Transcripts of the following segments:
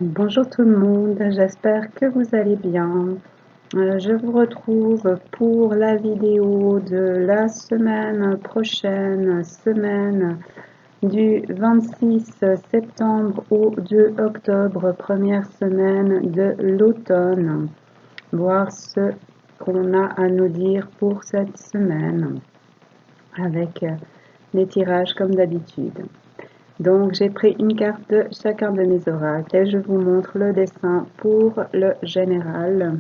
Bonjour tout le monde, j'espère que vous allez bien. Je vous retrouve pour la vidéo de la semaine prochaine, semaine du 26 septembre au 2 octobre, première semaine de l'automne. Voir ce qu'on a à nous dire pour cette semaine avec les tirages comme d'habitude. Donc j'ai pris une carte de chacun de mes oracles et je vous montre le dessin pour le général.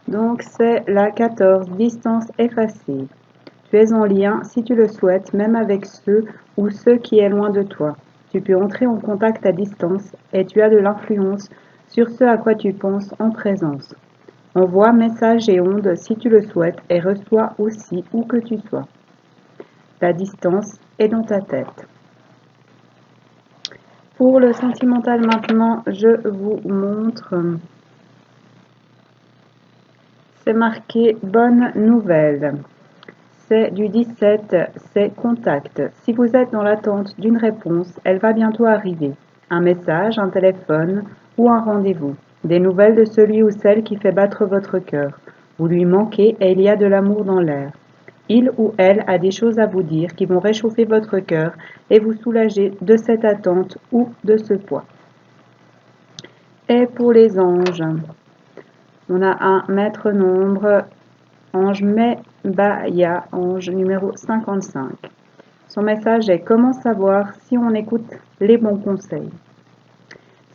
Donc c'est la 14, distance effacée. Tu es en lien, si tu le souhaites, même avec ceux ou ceux qui est loin de toi. Tu peux entrer en contact à distance et tu as de l'influence sur ce à quoi tu penses en présence. Envoie messages et ondes si tu le souhaites et reçois aussi où que tu sois. La distance est dans ta tête. Pour le sentimental maintenant, je vous montre. C'est marqué bonne nouvelle. C'est du 17, c'est contact. Si vous êtes dans l'attente d'une réponse, elle va bientôt arriver. Un message, un téléphone ou un rendez-vous. Des nouvelles de celui ou celle qui fait battre votre cœur. Vous lui manquez et il y a de l'amour dans l'air. Il ou elle a des choses à vous dire qui vont réchauffer votre cœur et vous soulager de cette attente ou de ce poids. Et pour les anges, on a un maître nombre, ange Mebaya, ange numéro 55. Son message est: comment savoir si on écoute les bons conseils?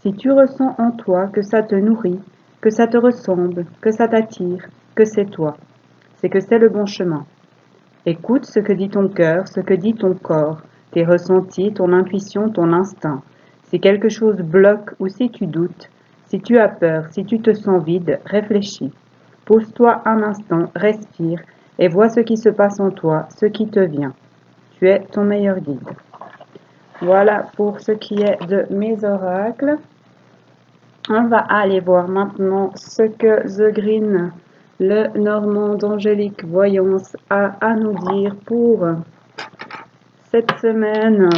Si tu ressens en toi que ça te nourrit, que ça te ressemble, que ça t'attire, que c'est toi, c'est que c'est le bon chemin. Écoute ce que dit ton cœur, ce que dit ton corps, tes ressentis, ton intuition, ton instinct. Si quelque chose bloque ou si tu doutes, si tu as peur, si tu te sens vide, réfléchis. Pose-toi un instant, respire et vois ce qui se passe en toi, ce qui te vient. Tu es ton meilleur guide. Voilà pour ce qui est de mes oracles. On va aller voir maintenant ce que The Green, le Normand d'Angélique Voyance, a à nous dire pour cette semaine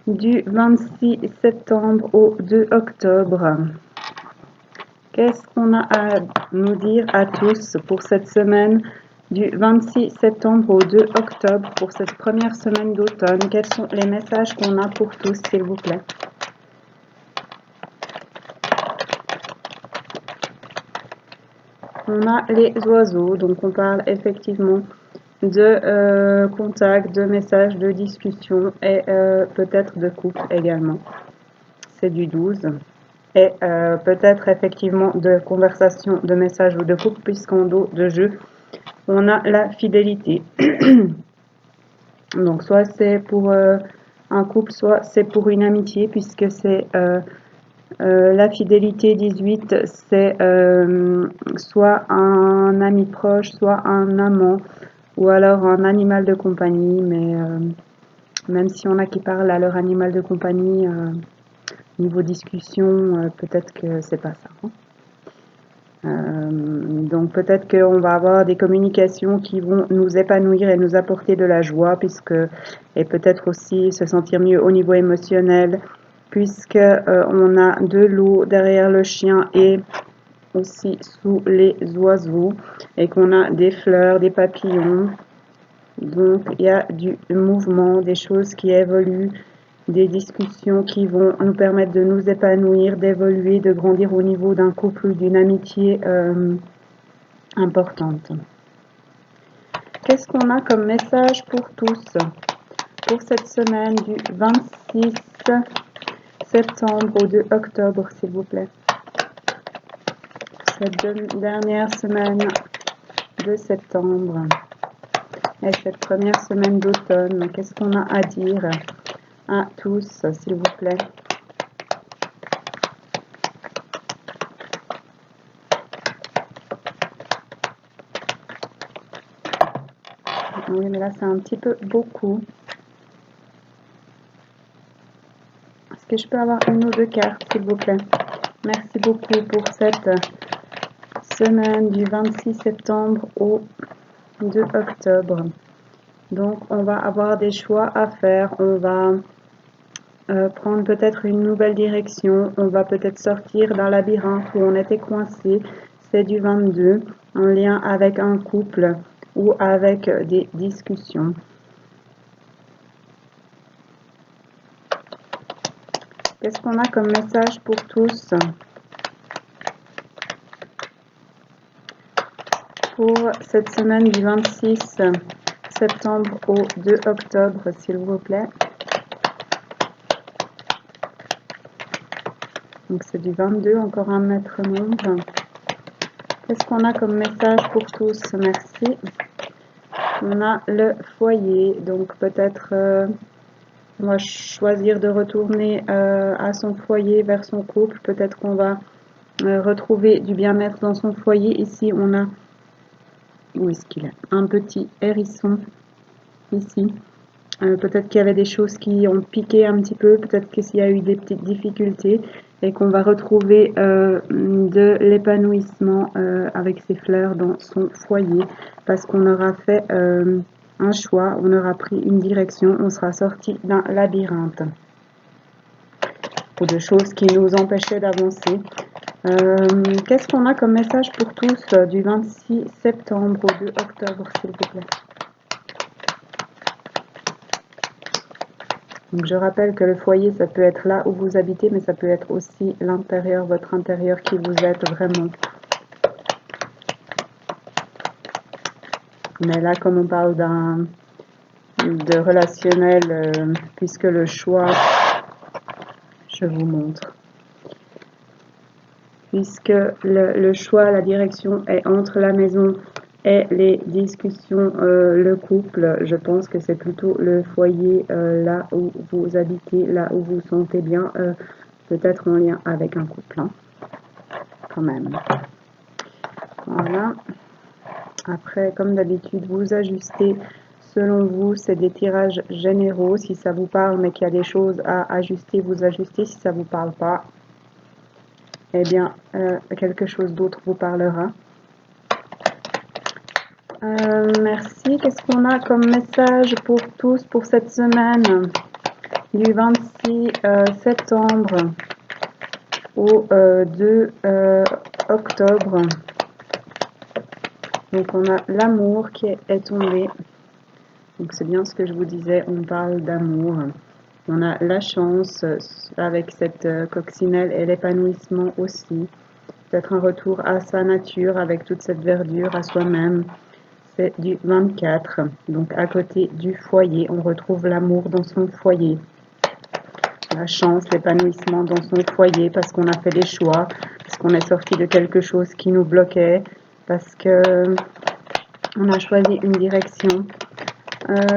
du 26 septembre au 2 octobre. Qu'est-ce qu'on a à nous dire à tous pour cette semaine du 26 septembre au 2 octobre, pour cette première semaine d'automne? Quels sont les messages qu'on a pour tous, s'il vous plaît? On a les oiseaux, donc on parle effectivement de contact, de messages, de discussion et peut-être de couple également. C'est du 12. Et peut-être effectivement de conversation, de messages ou de couple, puisqu'en dos de jeu, on a la fidélité. Donc soit c'est pour un couple, soit c'est pour une amitié, puisque c'est la fidélité 18, c'est soit un ami proche, soit un amant, ou alors un animal de compagnie, mais même si on a qui parlent à leur animal de compagnie, niveau discussion, peut-être que c'est pas ça. Hein. Donc peut-être qu'on va avoir des communications qui vont nous épanouir et nous apporter de la joie, puisque, et peut-être aussi se sentir mieux au niveau émotionnel, puisque on a de l'eau derrière le chien et aussi sous les oiseaux, et qu'on a des fleurs, des papillons. Donc il y a du mouvement, des choses qui évoluent, des discussions qui vont nous permettre de nous épanouir, d'évoluer, de grandir au niveau d'un couple ou d'une amitié importante. Qu'est-ce qu'on a comme message pour tous pour cette semaine du 26 septembre au 2 octobre, s'il vous plaît? Cette dernière semaine de septembre et cette première semaine d'automne, qu'est-ce qu'on a à dire à tous, s'il vous plaît? Oui, mais là, c'est un petit peu beaucoup. Est-ce que je peux avoir une ou deux cartes, s'il vous plaît? Merci beaucoup pour cette semaine du 26 septembre au 2 octobre. Donc, on va avoir des choix à faire. On va prendre peut-être une nouvelle direction. On va peut-être sortir d'un labyrinthe où on était coincé. C'est du 22, en lien avec un couple ou avec des discussions. Qu'est-ce qu'on a comme message pour tous? Pour cette semaine du 26 septembre au 2 octobre, s'il vous plaît. Donc c'est du 22, encore un maître nombre. Qu'est-ce qu'on a comme message pour tous? Merci. On a le foyer, donc peut-être on va choisir de retourner à son foyer, vers son couple. Peut-être qu'on va retrouver du bien-être dans son foyer. Ici, on a, où est-ce qu'il est? Un petit hérisson ici. Peut-être qu'il y avait des choses qui ont piqué un petit peu, peut-être qu'il y a eu des petites difficultés et qu'on va retrouver de l'épanouissement avec ces fleurs dans son foyer parce qu'on aura fait un choix, on aura pris une direction, on sera sorti d'un labyrinthe ou de choses qui nous empêchaient d'avancer. Qu'est-ce qu'on a comme message pour tous du 26 septembre au 2 octobre, s'il vous plaît? Donc je rappelle que le foyer, ça peut être là où vous habitez, mais ça peut être aussi l'intérieur, votre intérieur qui vous êtes vraiment. Mais là, comme on parle de relationnel, puisque le choix, je vous montre. Puisque le choix, la direction est entre la maison et les discussions, le couple, je pense que c'est plutôt le foyer, là où vous habitez, là où vous vous sentez bien, peut-être en lien avec un couple, hein, quand même. Voilà. Après, comme d'habitude, vous ajustez selon vous. C'est des tirages généraux. Si ça vous parle, mais qu'il y a des choses à ajuster, vous ajustez. Si ça ne vous parle pas, eh bien, quelque chose d'autre vous parlera. Merci. Qu'est-ce qu'on a comme message pour tous pour cette semaine du 26 septembre au 2 octobre? Donc on a l'amour qui est tombé. Donc c'est bien ce que je vous disais, on parle d'amour. On a la chance avec cette coccinelle et l'épanouissement aussi. Peut-être un retour à sa nature avec toute cette verdure, à soi-même. C'est du 24. Donc à côté du foyer, on retrouve l'amour dans son foyer. La chance, l'épanouissement dans son foyer parce qu'on a fait des choix, parce qu'on est sorti de quelque chose qui nous bloquait, parce que on a choisi une direction.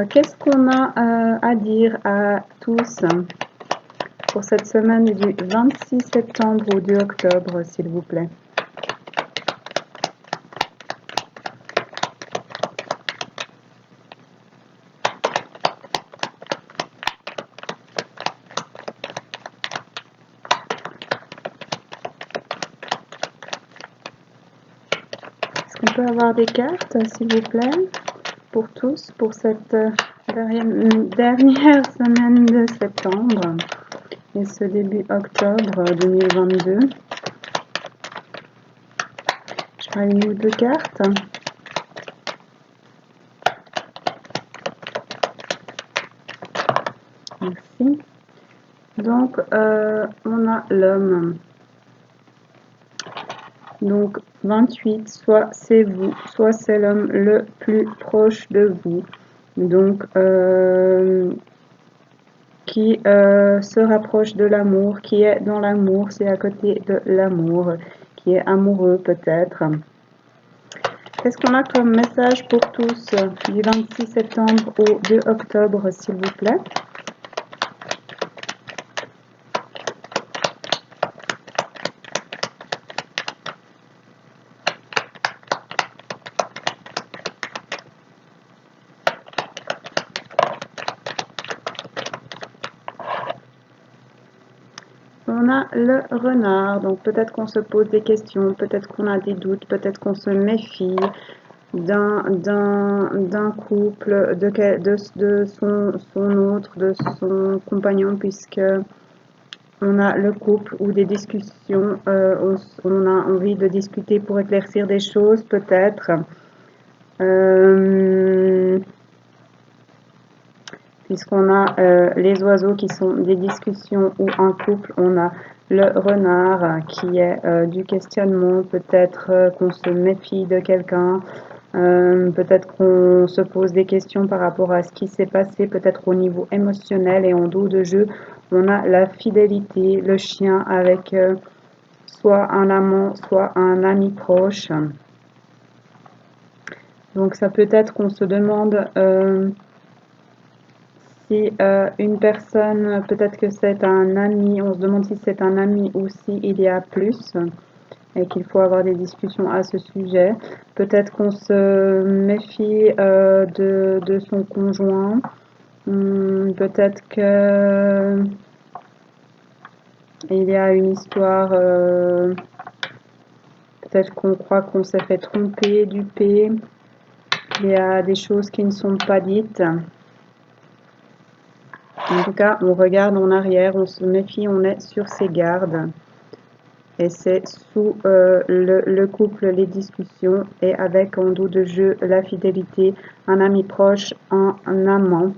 Qu'est-ce qu'on a à dire à tous pour cette semaine du 26 septembre au 2 octobre, s'il vous plaît? Est-ce qu'on peut avoir des cartes, s'il vous plaît, pour tous, pour cette dernière semaine de septembre et ce début octobre 2022? Je prends une ou deux cartes. Merci. Donc, on a l'homme. Donc, 28, soit c'est vous, soit c'est l'homme le plus proche de vous. Donc, qui se rapproche de l'amour, qui est dans l'amour, c'est à côté de l'amour, qui est amoureux peut-être. Qu'est-ce qu'on a comme message pour tous du 26 septembre au 2 octobre, s'il vous plaît? On a le renard, donc peut-être qu'on se pose des questions, peut-être qu'on a des doutes, peut-être qu'on se méfie. d'un couple, de son autre, de son compagnon, puisque on a le couple ou des discussions, on a envie de discuter pour éclaircir des choses peut-être. Puisqu'on a les oiseaux qui sont des discussions ou un couple, on a le renard qui est du questionnement, peut-être qu'on se méfie de quelqu'un, peut-être qu'on se pose des questions par rapport à ce qui s'est passé, peut-être au niveau émotionnel, et en dos de jeu, on a la fidélité, le chien avec soit un amant, soit un ami proche. Donc ça peut être qu'on se demande si une personne, peut-être que c'est un ami, on se demande si c'est un ami ou s'il y a plus et qu'il faut avoir des discussions à ce sujet. Peut-être qu'on se méfie de son conjoint. Peut-être que il y a une histoire, peut-être qu'on croit qu'on s'est fait tromper, duper. Il y a des choses qui ne sont pas dites. En tout cas, on regarde en arrière, on se méfie, on est sur ses gardes. Et c'est sous le couple, les discussions, et avec en dos de jeu la fidélité, un ami proche, un amant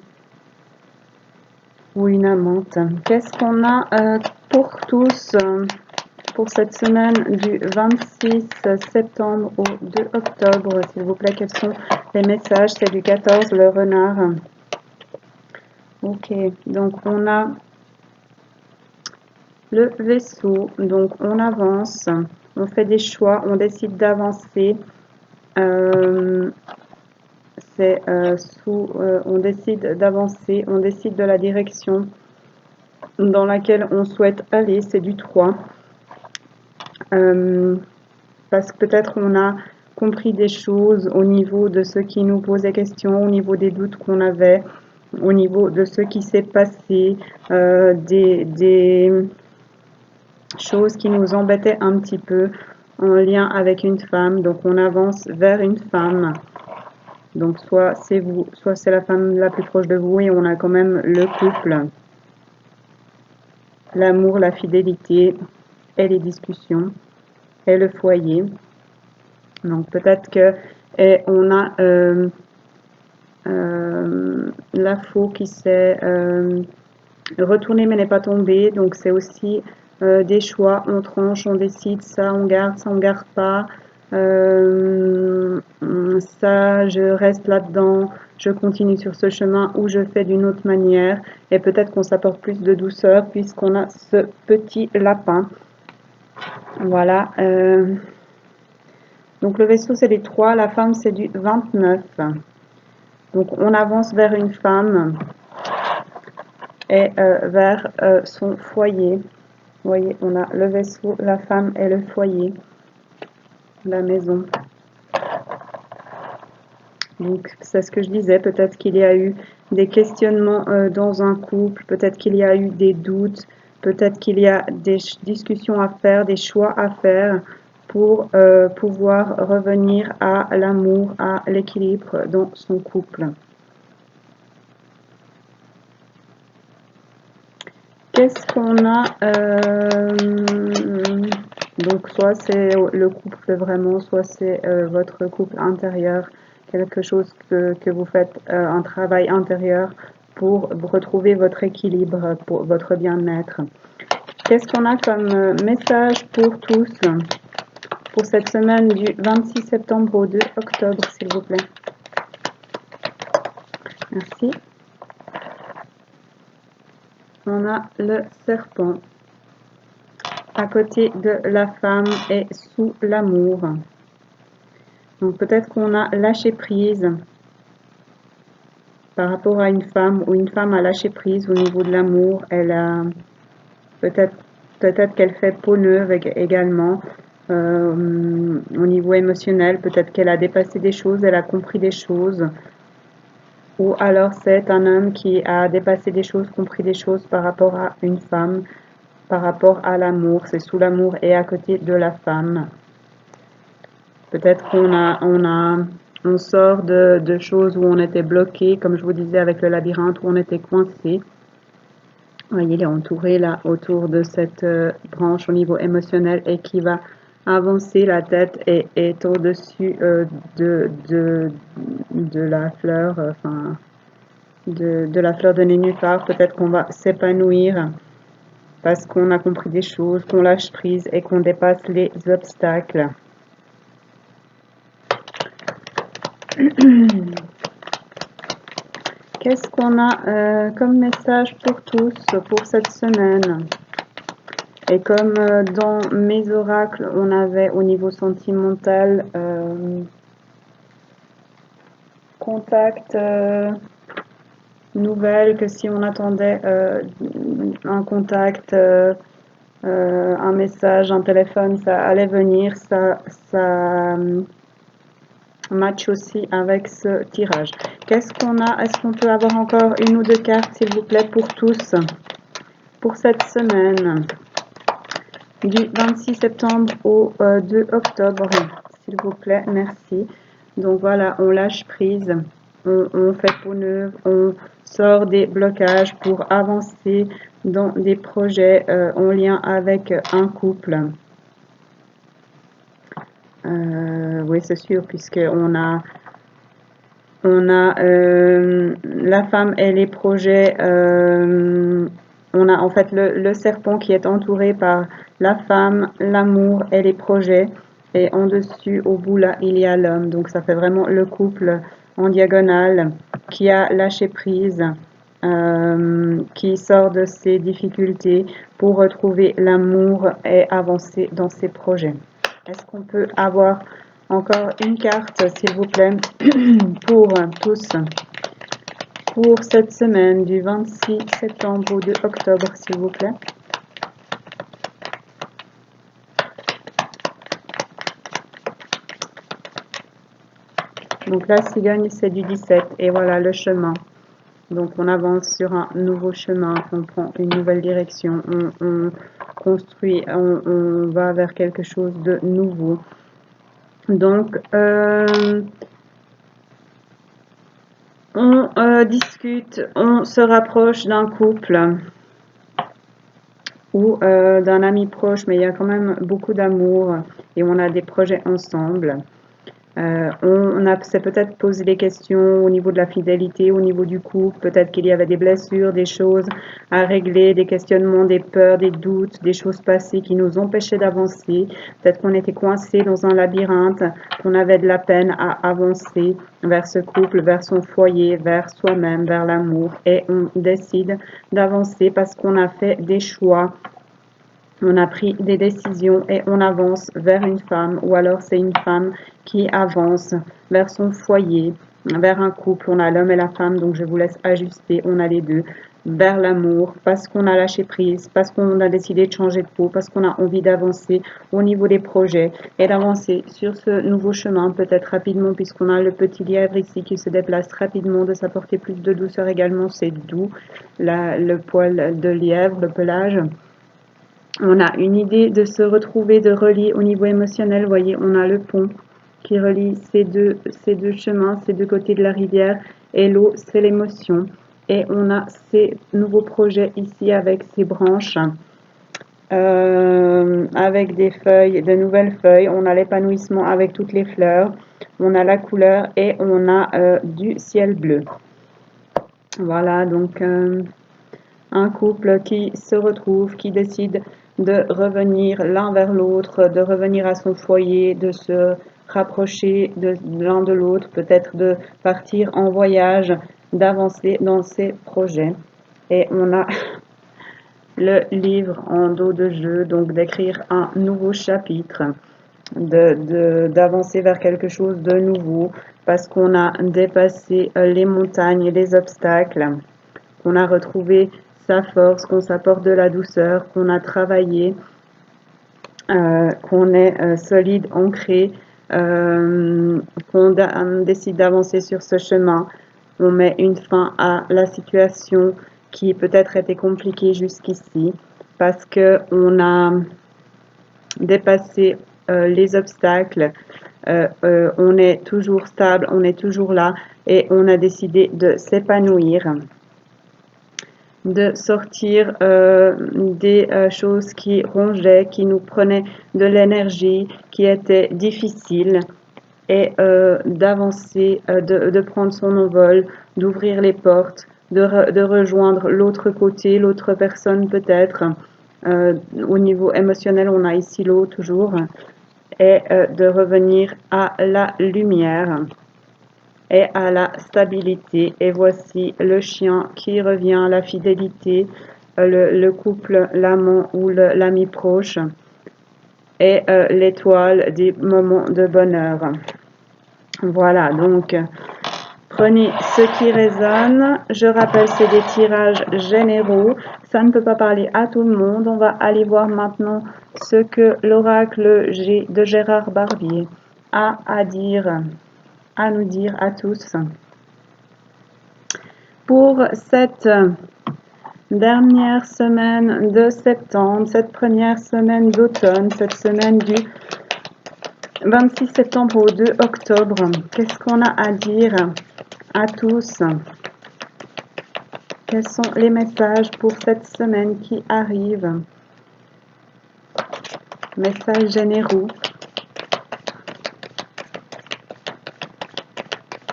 ou une amante. Qu'est-ce qu'on a pour tous pour cette semaine du 26 septembre au 2 octobre, s'il vous plaît? Quels sont les messages? C'est du 14, le renard. Ok, donc on a le vaisseau, donc on avance, on fait des choix, on décide d'avancer. On décide d'avancer, on décide de la direction dans laquelle on souhaite aller, c'est du 3. Parce que peut-être on a compris des choses au niveau de ce qui nous posait question, au niveau des doutes qu'on avait, au niveau de ce qui s'est passé, des choses qui nous embêtaient un petit peu en lien avec une femme. Donc on avance vers une femme. Donc soit c'est vous, soit c'est la femme la plus proche de vous, et on a quand même le couple, l'amour, la fidélité et les discussions et le foyer. Donc peut-être que on a la faux qui s'est retournée mais n'est pas tombée. Donc c'est aussi des choix, on tranche, on décide, ça on garde pas. Ça, je reste là-dedans, je continue sur ce chemin, ou je fais d'une autre manière. Et peut-être qu'on s'apporte plus de douceur puisqu'on a ce petit lapin. Voilà. Donc le vaisseau, c'est les 3, la femme, c'est du 29. Donc on avance vers une femme et vers son foyer. Vous voyez, on a le vaisseau, la femme et le foyer, la maison. Donc c'est ce que je disais, peut-être qu'il y a eu des questionnements dans un couple, peut-être qu'il y a eu des doutes, peut-être qu'il y a des discussions à faire, des choix à faire pour pouvoir revenir à l'amour, à l'équilibre dans son couple. Qu'est-ce qu'on a donc soit c'est le couple vraiment, soit c'est votre couple intérieur, quelque chose que vous faites, un travail intérieur pour retrouver votre équilibre, pour votre bien-être. Qu'est-ce qu'on a comme message pour tous pour cette semaine du 26 septembre au 2 octobre, s'il vous plaît? Merci. On a le serpent à côté de la femme et sous l'amour. Donc peut-être qu'on a lâché prise par rapport à une femme, ou une femme a lâché prise au niveau de l'amour. Elle a peut-être qu'elle fait peau neuve également au niveau émotionnel. Peut-être qu'elle a dépassé des choses, elle a compris des choses. Ou alors c'est un homme qui a dépassé des choses, compris des choses par rapport à une femme, par rapport à l'amour. C'est sous l'amour et à côté de la femme. Peut-être qu'on a On sort de choses où on était bloqué, comme je vous disais avec le labyrinthe, où on était coincé. Vous voyez, il est entouré là autour de cette branche au niveau émotionnel et qui va avancer. La tête est au-dessus de la fleur, enfin de la fleur de nénuphar. Peut-être qu'on va s'épanouir parce qu'on a compris des choses, qu'on lâche prise et qu'on dépasse les obstacles. Qu'est-ce qu'on a comme message pour tous pour cette semaine? Et comme dans mes oracles, on avait au niveau sentimental contact, nouvelle, que si on attendait un contact, un message, un téléphone, ça allait venir, ça match aussi avec ce tirage. Qu'est-ce qu'on a? Est-ce qu'on peut avoir encore une ou deux cartes, s'il vous plaît, pour tous, pour cette semaine, du 26 septembre au 2 octobre, s'il vous plaît, merci. Donc voilà, on lâche prise, on fait peau neuve, on sort des blocages pour avancer dans des projets en lien avec un couple. Oui, c'est sûr, puisque on a la femme et les projets. On a en fait le serpent qui est entouré par la femme, l'amour et les projets. Et en dessus, au bout là, il y a l'homme. Donc ça fait vraiment le couple en diagonale qui a lâché prise, qui sort de ses difficultés pour retrouver l'amour et avancer dans ses projets. Est-ce qu'on peut avoir encore une carte, s'il vous plaît, pour tous, pour cette semaine du 26 septembre au 2 octobre, s'il vous plaît? Donc la cigogne, c'est du 17. Et voilà le chemin. Donc on avance sur un nouveau chemin, on prend une nouvelle direction, on construit, on va vers quelque chose de nouveau. Donc on discute, on se rapproche d'un couple ou d'un ami proche, mais il y a quand même beaucoup d'amour et on a des projets ensemble. On s'est peut-être posé des questions au niveau de la fidélité, au niveau du couple, peut-être qu'il y avait des blessures, des choses à régler, des questionnements, des peurs, des doutes, des choses passées qui nous empêchaient d'avancer. Peut-être qu'on était coincé dans un labyrinthe, qu'on avait de la peine à avancer vers ce couple, vers son foyer, vers soi-même, vers l'amour. Et on décide d'avancer parce qu'on a fait des choix. On a pris des décisions et on avance vers une femme, ou alors c'est une femme qui avance vers son foyer, vers un couple. On a l'homme et la femme, donc je vous laisse ajuster, on a les deux, vers l'amour, parce qu'on a lâché prise, parce qu'on a décidé de changer de peau, parce qu'on a envie d'avancer au niveau des projets et d'avancer sur ce nouveau chemin, peut-être rapidement, puisqu'on a le petit lièvre ici qui se déplace rapidement, de s'apporter plus de douceur également, c'est doux, le poil de lièvre, le pelage. On a une idée de se retrouver, de relier au niveau émotionnel. Vous voyez, on a le pont qui relie ces deux chemins, ces deux côtés de la rivière. Et l'eau, c'est l'émotion. Et on a ces nouveaux projets ici avec ces branches, avec des feuilles, de nouvelles feuilles. On a l'épanouissement avec toutes les fleurs. On a la couleur et on a du ciel bleu. Voilà, donc un couple qui se retrouve, qui décide de revenir l'un vers l'autre, de revenir à son foyer, de se rapprocher de l'un de l'autre, peut-être de partir en voyage, d'avancer dans ses projets. Et on a le livre en dos de jeu, donc d'écrire un nouveau chapitre, d'avancer vers quelque chose de nouveau, parce qu'on a dépassé les montagnes et les obstacles, qu'on a retrouvé sa force, qu'on s'apporte de la douceur, qu'on a travaillé, qu'on est solide, ancré, qu'on décide d'avancer sur ce chemin. On met une fin à la situation qui peut-être était compliquée jusqu'ici parce qu'on a dépassé les obstacles, on est toujours stable, on est toujours là et on a décidé de s'épanouir, de sortir des choses qui rongeaient, qui nous prenaient de l'énergie, qui étaient difficiles et d'avancer, de prendre son envol, d'ouvrir les portes, de rejoindre l'autre côté, l'autre personne peut-être. Au niveau émotionnel, on a ici l'eau toujours, et de revenir à la lumière et à la stabilité. Et voici le chien qui revient, la fidélité, le couple, l'amant ou l'ami proche et l'étoile des moments de bonheur. Voilà, donc prenez ce qui résonne. Je rappelle, c'est des tirages généraux. Ça ne peut pas parler à tout le monde. On va aller voir maintenant ce que l'oracle de Gérard Barbier a à nous dire à tous. Pour cette dernière semaine de septembre, cette première semaine d'automne, cette semaine du 26 septembre au 2 octobre, qu'est-ce qu'on a à dire à tous? Quels sont les messages pour cette semaine qui arrive? Messages généraux.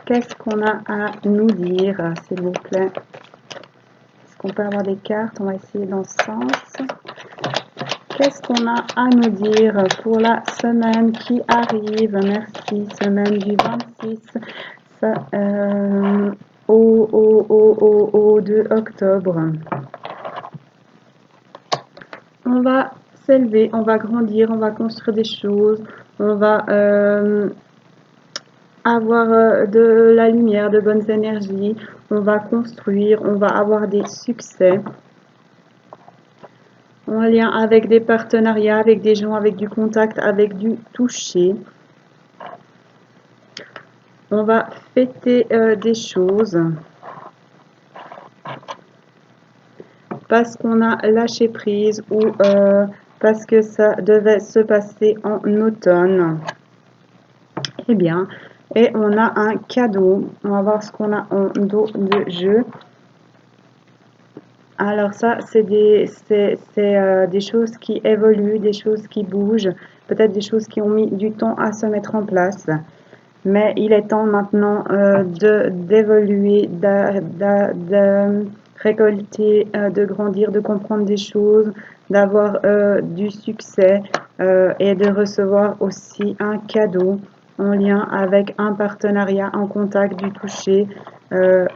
Qu'est-ce qu'on a à nous dire, s'il vous plaît? Est-ce qu'on peut avoir des cartes? On va essayer dans ce sens. Qu'est-ce qu'on a à nous dire pour la semaine qui arrive? Merci. Semaine du 26 au 2 octobre. On va s'élever, on va grandir, on va construire des choses, on va avoir de la lumière, de bonnes énergies, on va construire, on va avoir des succès en lien avec des partenariats, avec des gens, avec du contact, avec du toucher. On va fêter des choses parce qu'on a lâché prise ou parce que ça devait se passer en automne. Eh bien, et on a un cadeau. On va voir ce qu'on a en dos de jeu. Alors ça, c'est des choses qui évoluent, des choses qui bougent, peut-être des choses qui ont mis du temps à se mettre en place. Mais il est temps maintenant d'évoluer, de récolter, de grandir, de comprendre des choses, d'avoir du succès et de recevoir aussi un cadeau en lien avec un partenariat, un contact, du toucher.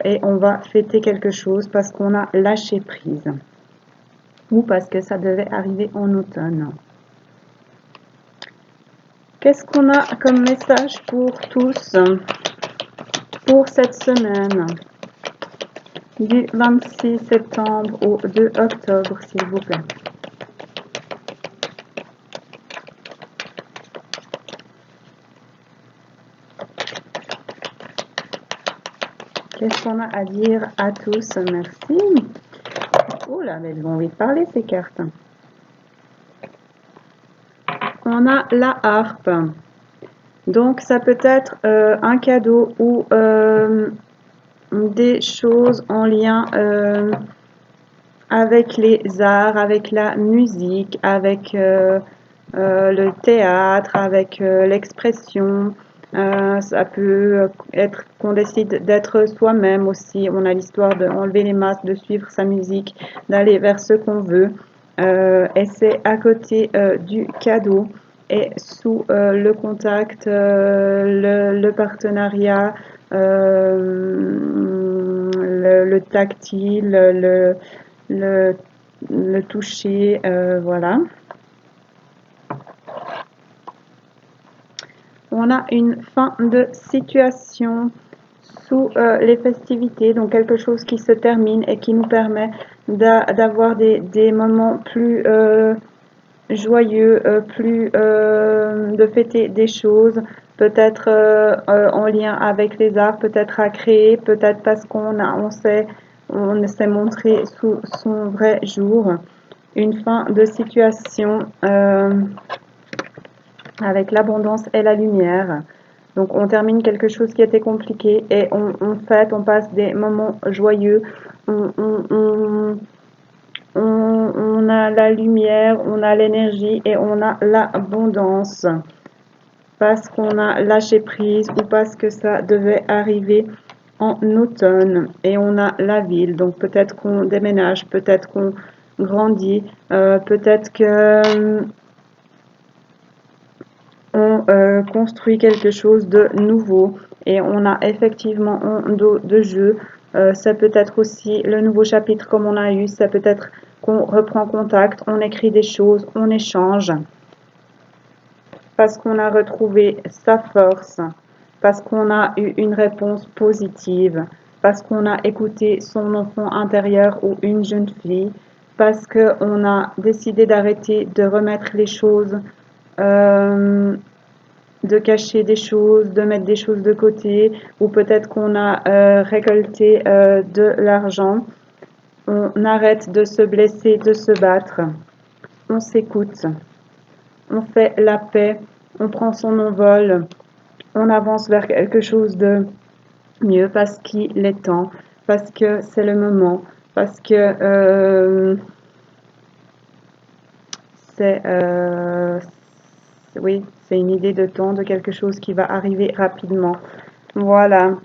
Et on va fêter quelque chose parce qu'on a lâché prise ou parce que ça devait arriver en automne. Qu'est-ce qu'on a comme message pour tous pour cette semaine du 26 septembre au 2 octobre, s'il vous plaît? Qu'est-ce qu'on a à dire à tous? Merci. Oh là, elles ont envie de parler, ces cartes. On a la harpe. Donc, ça peut être un cadeau ou des choses en lien avec les arts, avec la musique, avec le théâtre, avec l'expression. Ça peut être qu'on décide d'être soi-même aussi. On a l'histoire d'enlever les masques, de suivre sa musique, d'aller vers ce qu'on veut. Et c'est à côté du cadeau et sous le contact, le partenariat, le tactile, le toucher, voilà. On a une fin de situation sous les festivités, donc quelque chose qui se termine et qui nous permet d'avoir des moments plus joyeux, plus de fêter des choses, peut-être en lien avec les arts, peut-être à créer, peut-être parce on s'est montré sous son vrai jour. Une fin de situation avec l'abondance et la lumière. Donc on termine quelque chose qui était compliqué et on passe des moments joyeux. On a la lumière, on a l'énergie et on a l'abondance. Parce qu'on a lâché prise ou parce que ça devait arriver en automne et on a la ville. Donc peut-être qu'on déménage, peut-être qu'on grandit, peut-être que on construit quelque chose de nouveau et on a effectivement un dos de jeu. Ça peut être aussi le nouveau chapitre comme on a eu, ça peut être qu'on reprend contact, on écrit des choses, on échange parce qu'on a retrouvé sa force, parce qu'on a eu une réponse positive, parce qu'on a écouté son enfant intérieur ou une jeune fille, parce qu'on a décidé d'arrêter de remettre les choses de cacher des choses, de mettre des choses de côté, ou peut-être qu'on a récolté de l'argent. On arrête de se blesser, de se battre. On s'écoute. On fait la paix. On prend son envol. On avance vers quelque chose de mieux parce qu'il est temps, parce que c'est le moment, parce que c'est oui, c'est une idée de temps, de quelque chose qui va arriver rapidement. Voilà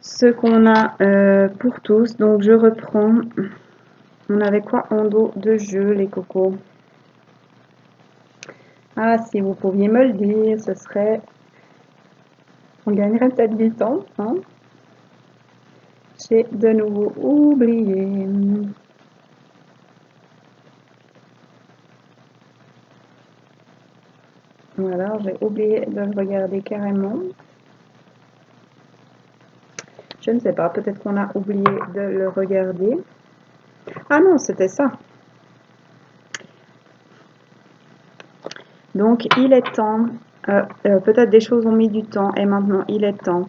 ce qu'on a pour tous. Donc je reprends. On avait quoi en dos de jeu, les cocos? Ah, si vous pouviez me le dire, ce serait... On gagnerait peut-être du temps, hein? J'ai de nouveau oublié. Voilà, j'ai oublié de le regarder carrément. Je ne sais pas, peut-être qu'on a oublié de le regarder. Ah non, c'était ça. Donc, il est temps, peut-être des choses ont mis du temps et maintenant il est temps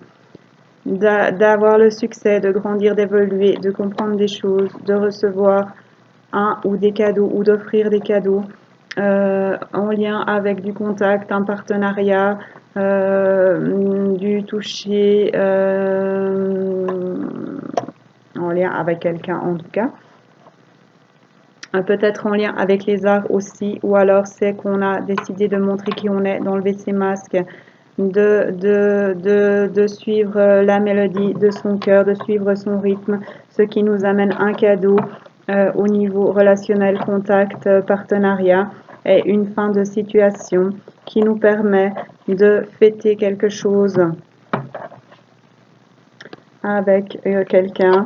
d'avoir le succès, de grandir, d'évoluer, de comprendre des choses, de recevoir un ou des cadeaux ou d'offrir des cadeaux en lien avec du contact, un partenariat, du toucher, en lien avec quelqu'un en tout cas. Peut-être en lien avec les arts aussi, ou alors c'est qu'on a décidé de montrer qui on est, d'enlever ses masques, de suivre la mélodie de son cœur, de suivre son rythme, ce qui nous amène un cadeau au niveau relationnel, contact, partenariat et une fin de situation qui nous permet de fêter quelque chose avec quelqu'un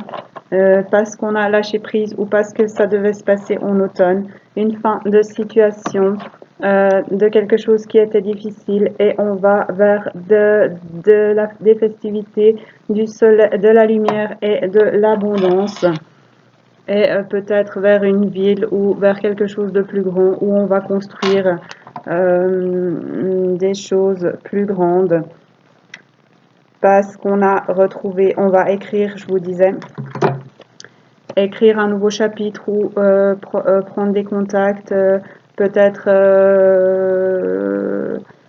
parce qu'on a lâché prise ou parce que ça devait se passer en automne, une fin de situation, de quelque chose qui était difficile et on va vers des festivités, du soleil, de la lumière et de l'abondance et peut-être vers une ville ou vers quelque chose de plus grand où on va construire des choses plus grandes parce qu'on a retrouvé, on va écrire, je vous disais, écrire un nouveau chapitre ou prendre des contacts, peut-être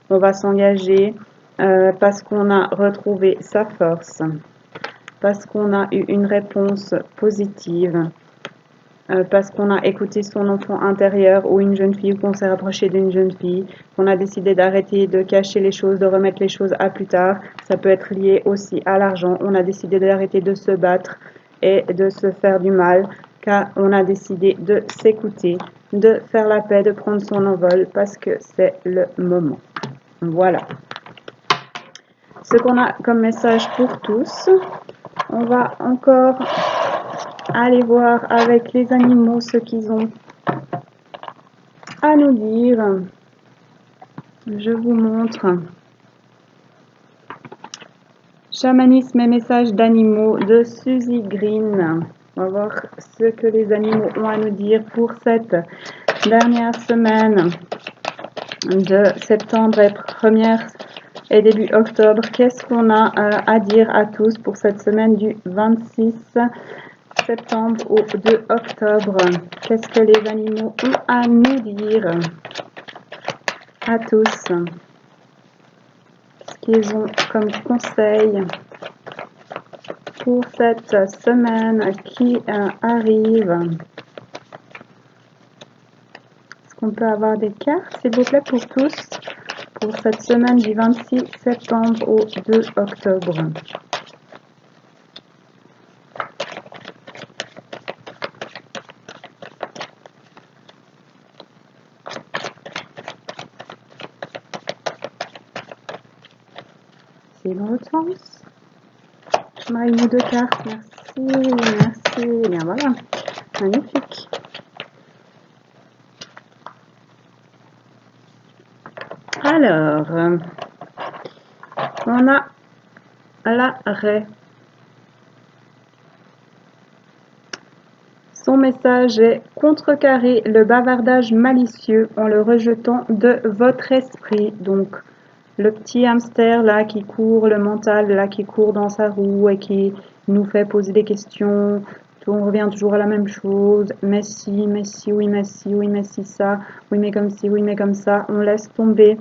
on va s'engager parce qu'on a retrouvé sa force, parce qu'on a eu une réponse positive, parce qu'on a écouté son enfant intérieur ou une jeune fille ou qu'on s'est rapproché d'une jeune fille, qu'on a décidé d'arrêter de cacher les choses, de remettre les choses à plus tard. Ça peut être lié aussi à l'argent. On a décidé d'arrêter de se battre et de se faire du mal, car on a décidé de s'écouter, de faire la paix, de prendre son envol parce que c'est le moment. Voilà. Ce qu'on a comme message pour tous, on va encore aller voir avec les animaux ce qu'ils ont à nous dire. Je vous montre. Chamanisme et messages d'animaux de Suzy Green. On va voir ce que les animaux ont à nous dire pour cette dernière semaine de septembre et première et début octobre. Qu'est-ce qu'on a à dire à tous pour cette semaine du 26 septembre au 2 octobre? Qu'est-ce que les animaux ont à nous dire? à tous. Ce qu'ils ont comme conseil pour cette semaine qui arrive. Est-ce qu'on peut avoir des cartes, s'il vous plaît, pour tous, pour cette semaine du 26 septembre au 2 octobre? C'est dans l'autre sens. J'aimerais une ou deux cartes. Merci, merci. Bien voilà, magnifique. Alors, on a l'arrêt. Son message est « Contrecarrer le bavardage malicieux en le rejetant de votre esprit ». Donc, le petit hamster là qui court, le mental là qui court dans sa roue et qui nous fait poser des questions. On revient toujours à la même chose. Mais si, oui, mais si, oui, mais si ça. Oui, mais comme si, oui, mais comme ça. On laisse tomber.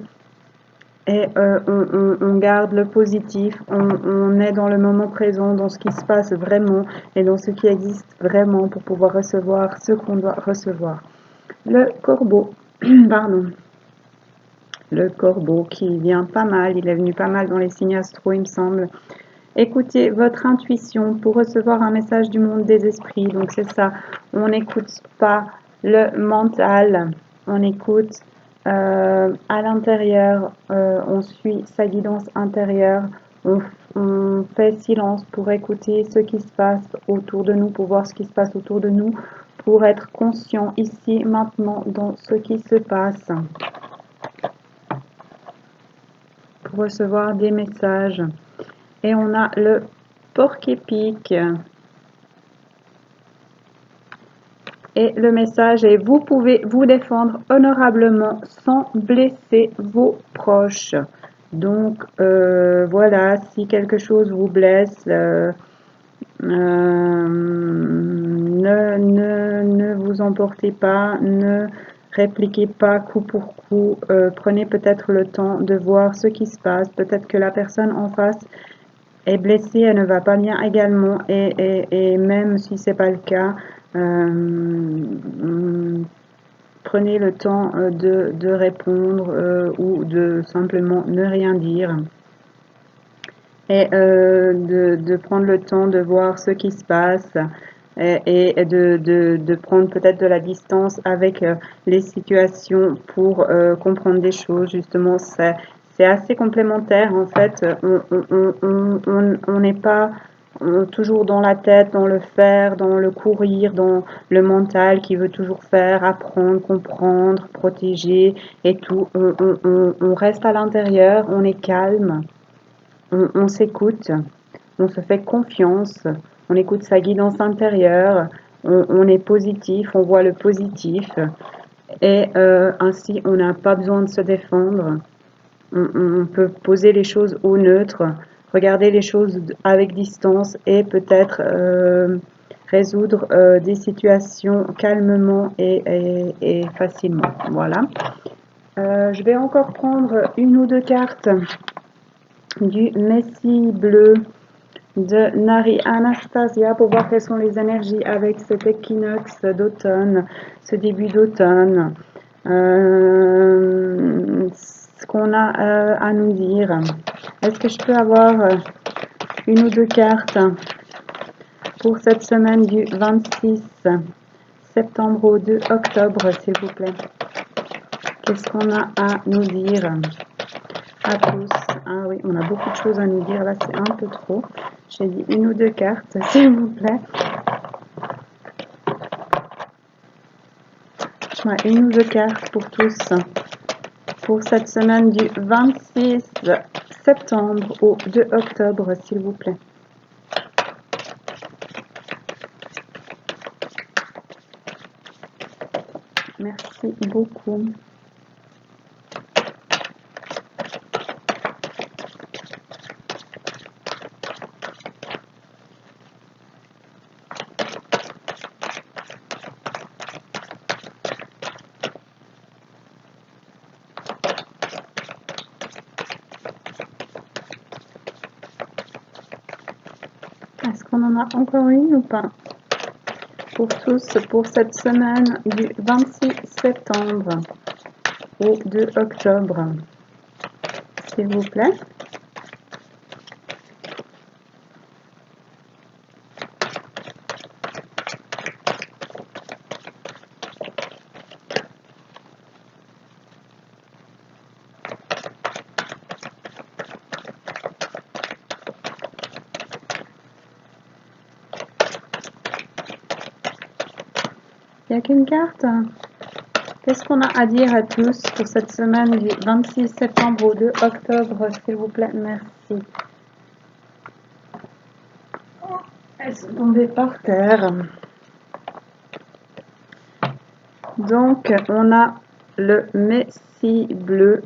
Et on garde le positif, on est dans le moment présent, dans ce qui se passe vraiment et dans ce qui existe vraiment pour pouvoir recevoir ce qu'on doit recevoir. Le corbeau, pardon, le corbeau qui vient pas mal, il est venu pas mal dans les signes astro, il me semble. Écoutez votre intuition pour recevoir un message du monde des esprits. Donc c'est ça, on n'écoute pas le mental, on écoute à l'intérieur, on suit sa guidance intérieure, on fait silence pour écouter ce qui se passe autour de nous, pour voir ce qui se passe autour de nous, pour être conscient ici, maintenant, dans ce qui se passe, pour recevoir des messages. Et on a le porc-épic. Et le message est « Vous pouvez vous défendre honorablement sans blesser vos proches ». Donc, voilà, si quelque chose vous blesse, ne vous emportez pas, ne répliquez pas coup pour coup. Prenez peut-être le temps de voir ce qui se passe. Peut-être que la personne en face est blessée, elle ne va pas bien également, et même si c'est pas le cas, prenez le temps de répondre ou de simplement ne rien dire et de prendre le temps de voir ce qui se passe et de prendre peut-être de la distance avec les situations pour comprendre des choses. Justement, c'est assez complémentaire en fait. On n'est pas toujours dans la tête, dans le faire, dans le courir, dans le mental qui veut toujours faire, apprendre, comprendre, protéger et tout. On reste à l'intérieur, on est calme, on s'écoute, on se fait confiance, on écoute sa guidance intérieure, on est positif, on voit le positif et ainsi on n'a pas besoin de se défendre. On peut poser les choses au neutre, regarder les choses avec distance et peut-être résoudre des situations calmement et facilement. Voilà. Je vais encore prendre une ou deux cartes du Messie bleu de Nari Anastasia pour voir quelles sont les énergies avec cet équinoxe d'automne, ce début d'automne. Ce qu'on a à nous dire. Est-ce que je peux avoir une ou deux cartes pour cette semaine du 26 septembre au 2 octobre, s'il vous plaît? Qu'est-ce qu'on a à nous dire à tous? Ah oui, on a beaucoup de choses à nous dire. Là, c'est un peu trop. J'ai dit une ou deux cartes, s'il vous plaît. Une ou deux cartes pour tous. Pour cette semaine du 26 septembre au 2 octobre, s'il vous plaît. Merci beaucoup. qu'on en a encore une ou pas? Pour tous, pour cette semaine du 26 septembre au 2 octobre, s'il vous plaît. Il n'y a qu'une carte. Qu'est-ce qu'on a à dire à tous pour cette semaine du 26 septembre au 2 octobre, s'il vous plaît? Merci. Elles sont tombées par terre. Donc, on a le Messie bleu,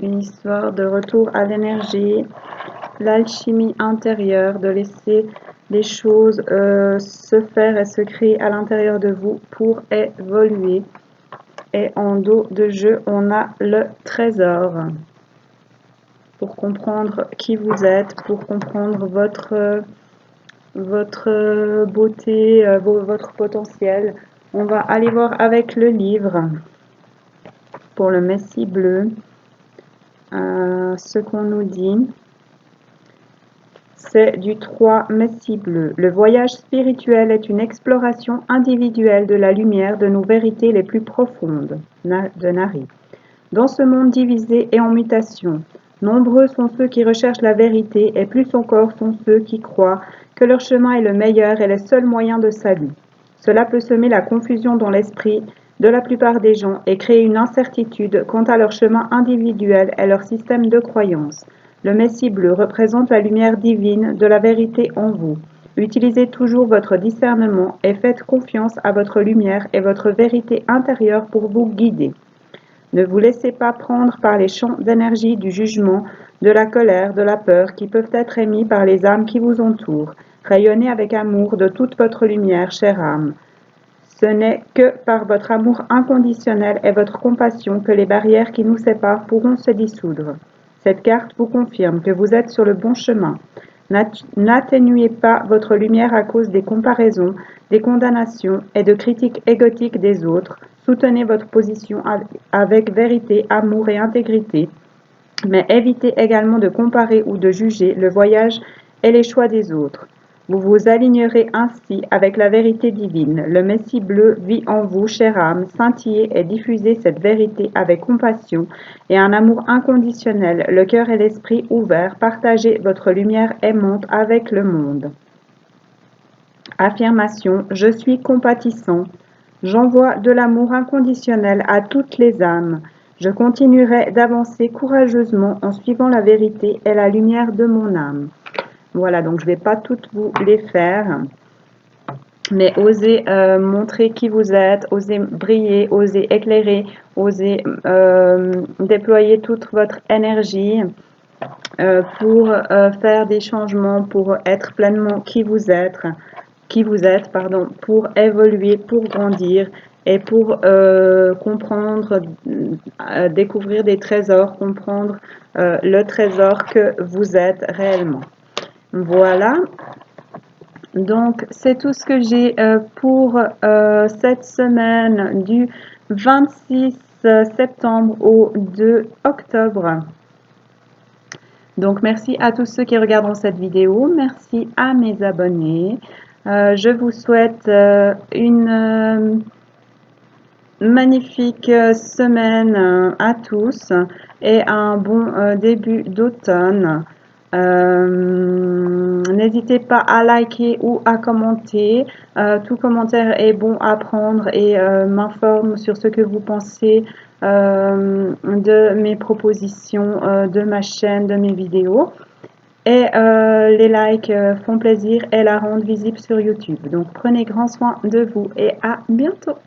une histoire de retour à l'énergie, l'alchimie intérieure, de laisser les choses se faire et se créer à l'intérieur de vous pour évoluer. Et en dos de jeu, on a le trésor. Pour comprendre qui vous êtes, pour comprendre votre beauté, votre potentiel. On va aller voir avec le livre pour le Messie bleu ce qu'on nous dit. C'est du 3 Messie bleu. Le voyage spirituel est une exploration individuelle de la lumière de nos vérités les plus profondes. De Nari. Dans ce monde divisé et en mutation, nombreux sont ceux qui recherchent la vérité et plus encore sont ceux qui croient que leur chemin est le meilleur et le seul moyen de salut. Cela peut semer la confusion dans l'esprit de la plupart des gens et créer une incertitude quant à leur chemin individuel et leur système de croyance. Le Messie bleu représente la lumière divine de la vérité en vous. Utilisez toujours votre discernement et faites confiance à votre lumière et votre vérité intérieure pour vous guider. Ne vous laissez pas prendre par les champs d'énergie du jugement, de la colère, de la peur qui peuvent être émis par les âmes qui vous entourent. Rayonnez avec amour de toute votre lumière, chère âme. Ce n'est que par votre amour inconditionnel et votre compassion que les barrières qui nous séparent pourront se dissoudre. Cette carte vous confirme que vous êtes sur le bon chemin. N'atténuez pas votre lumière à cause des comparaisons, des condamnations et de critiques égotiques des autres. Soutenez votre position avec vérité, amour et intégrité, mais évitez également de comparer ou de juger le voyage et les choix des autres. Vous vous alignerez ainsi avec la vérité divine. Le Messie bleu vit en vous, chère âme. Scintillez et diffusez cette vérité avec compassion et un amour inconditionnel, le cœur et l'esprit ouverts. Partagez votre lumière aimante avec le monde. Affirmation: je suis compatissant. J'envoie de l'amour inconditionnel à toutes les âmes. Je continuerai d'avancer courageusement en suivant la vérité et la lumière de mon âme. Voilà, donc je ne vais pas toutes vous les faire, mais osez montrer qui vous êtes, osez briller, osez éclairer, osez déployer toute votre énergie pour faire des changements, pour être pleinement qui vous êtes, pour évoluer, pour grandir et pour comprendre, découvrir des trésors, comprendre le trésor que vous êtes réellement. Voilà, donc c'est tout ce que j'ai pour cette semaine du 26 septembre au 2 octobre. Donc merci à tous ceux qui regarderont cette vidéo, merci à mes abonnés. Je vous souhaite une magnifique semaine à tous et un bon début d'automne. N'hésitez pas à liker ou à commenter. Tout commentaire est bon à prendre et m'informe sur ce que vous pensez de mes propositions, de ma chaîne, de mes vidéos. Et les likes font plaisir et la rendent visible sur YouTube. Donc prenez grand soin de vous et à bientôt.